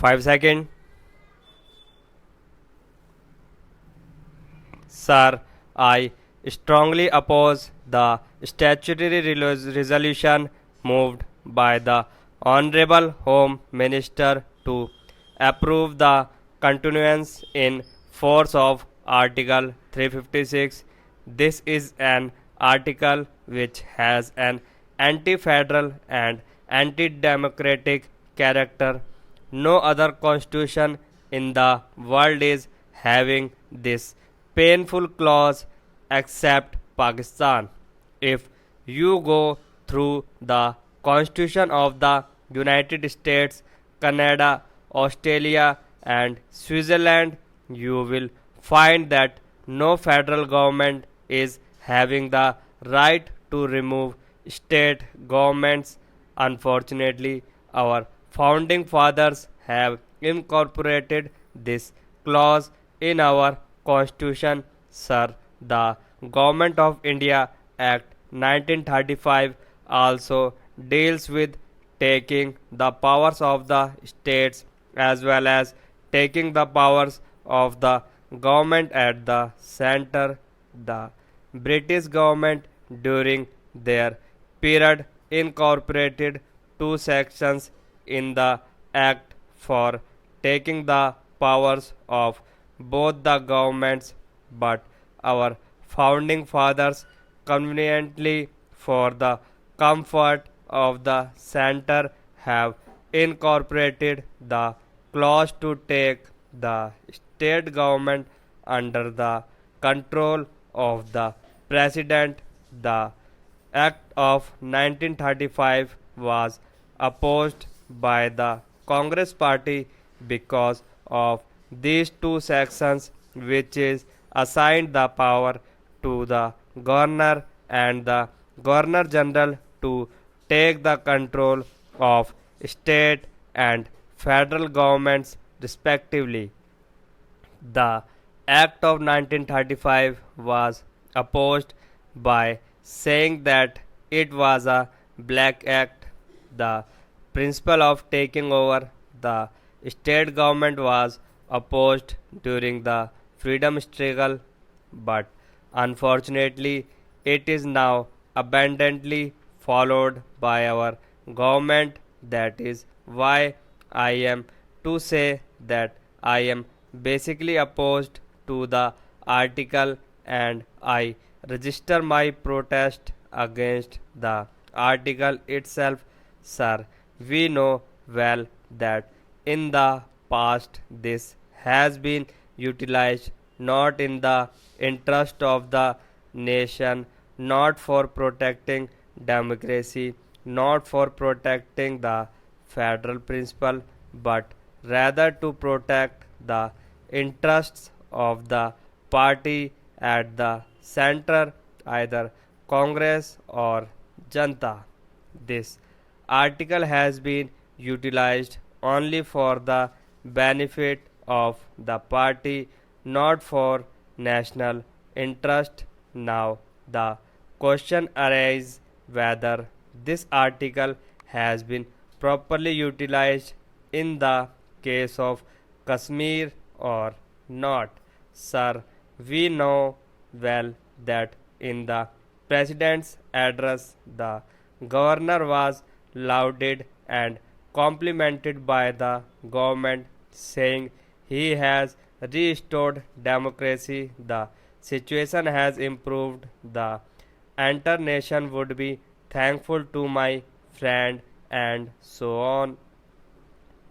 5 seconds. Sir, I strongly oppose the statutory resolution moved by the Honorable Home Minister to approve the continuance in force of Article 356. This is an article which has an anti-federal and anti-democratic character. No other constitution in the world is having this painful clause except Pakistan. If you go through the constitution of the United States, Canada, Australia, and Switzerland, you will find that no federal government is having the right to remove state governments. Unfortunately, our founding fathers have incorporated this clause in our constitution. Sir, the Government of India Act 1935 also deals with taking the powers of the states as well as taking the powers of the government at the center. The British government during their period incorporated two sections in the act for taking the powers of both the governments, but our founding fathers, conveniently for the comfort of the center, have incorporated the clause to take the state government under the control of the president. The Act of 1935 was opposed by the Congress Party because of these two sections, which is assigned the power to the governor and the governor general to take the control of state and federal governments respectively. The Act of 1935 was opposed by saying that it was a black act. The principle of taking over the state government was opposed during the freedom struggle, but unfortunately, it is now abundantly followed by our government. That is why I am to say that I am basically opposed to the article, and I register my protest against the article itself. Sir, we know well that in the past this has been utilized not in the interest of the nation, not for protecting democracy, not for protecting the federal principle, but rather to protect the interests of the party at the center, either Congress or Janta. This article has been utilized only for the benefit of the party, not for national interest. Now, the question arises whether this article has been properly utilized in the case of Kashmir or not. Sir, we know well that in the President's address, the Governor was lauded and complimented by the government, saying he has restored democracy, the situation has improved, the entire nation would be thankful to my friend, and so on.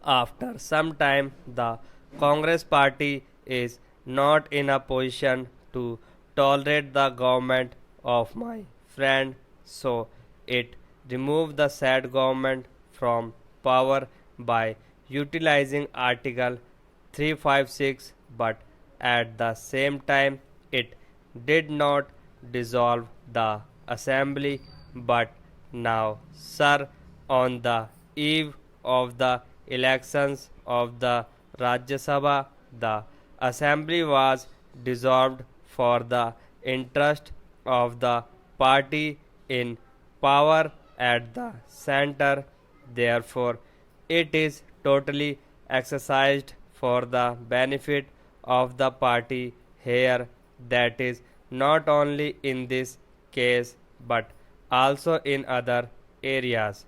After some time, the Congress party is not in a position to tolerate the government of my friend, so it removed the said government from power by utilizing Article 356, but at the same time it did not dissolve the assembly. But now, sir, on the eve of the elections of the Rajya Sabha, the assembly was dissolved for the interest of the party in power at the center. Therefore, it is totally exercised for the benefit of the party here, that is not only in this case but also in other areas.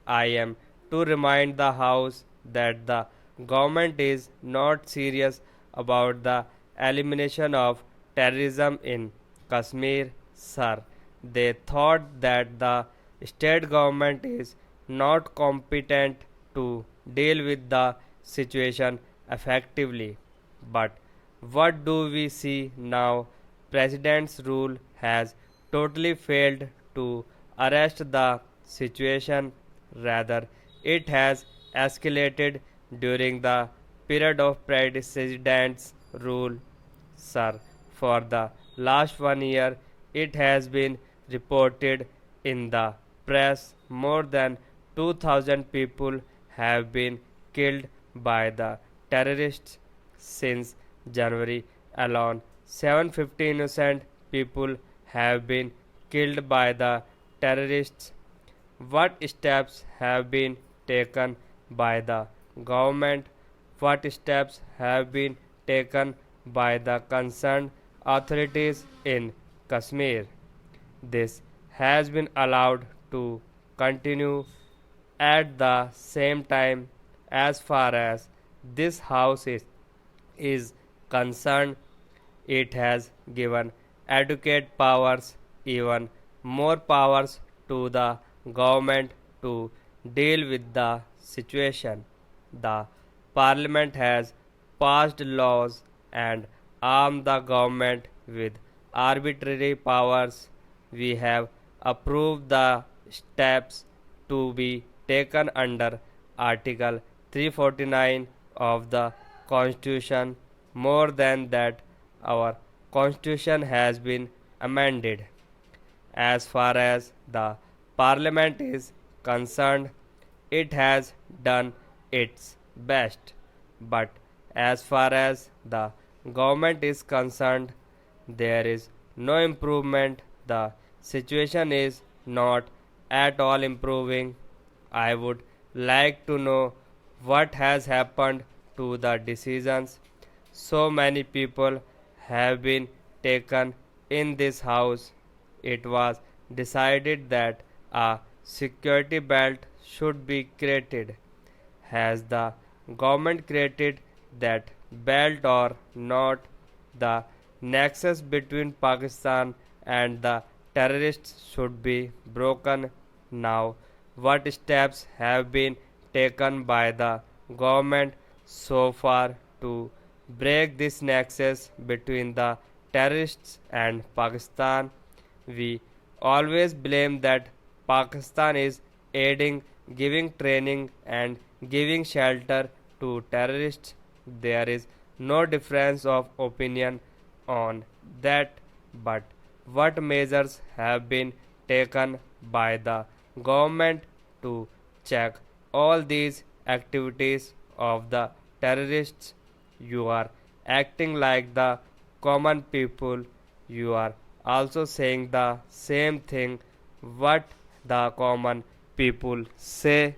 I am to remind the House that the government is not serious about the elimination of terrorism in Kashmir, sir. They thought that the state government is not competent to deal with the situation effectively. But what do we see now? President's rule has totally failed to arrest the situation. Rather, it has escalated during the period of President's rule, sir. For the last 1 year, it has been reported in the press more than 2,000 people have been killed by the terrorists since January alone. 750 innocent people have been killed by the terrorists. What steps have been taken by the government? What steps have been taken by the concerned authorities in Kashmir? This has been allowed to continue. At the same time, as far as this house is concerned, it has given adequate powers, even more powers to the government to deal with the situation. The parliament has passed laws and armed the government with arbitrary powers. We have approved the steps to be taken under Article 349 of the Constitution. More than that, our Constitution has been amended. As far as the Parliament is concerned, it has done its best. But as far as the government is concerned, there is no improvement. The situation is not at all improving. I would like to know what has happened to the decisions so many people have been taken in this house. It was decided that a security belt should be created. Has the government created that belt or not? The nexus between Pakistan and the terrorists should be broken now. What steps have been taken by the government so far to break this nexus between the terrorists and Pakistan? We always blame that Pakistan is aiding, giving training, and giving shelter to terrorists. There is no difference of opinion on that, but what measures have been taken by the government to check all these activities of the terrorists? You are acting like the common people. You are also saying the same thing what the common people say.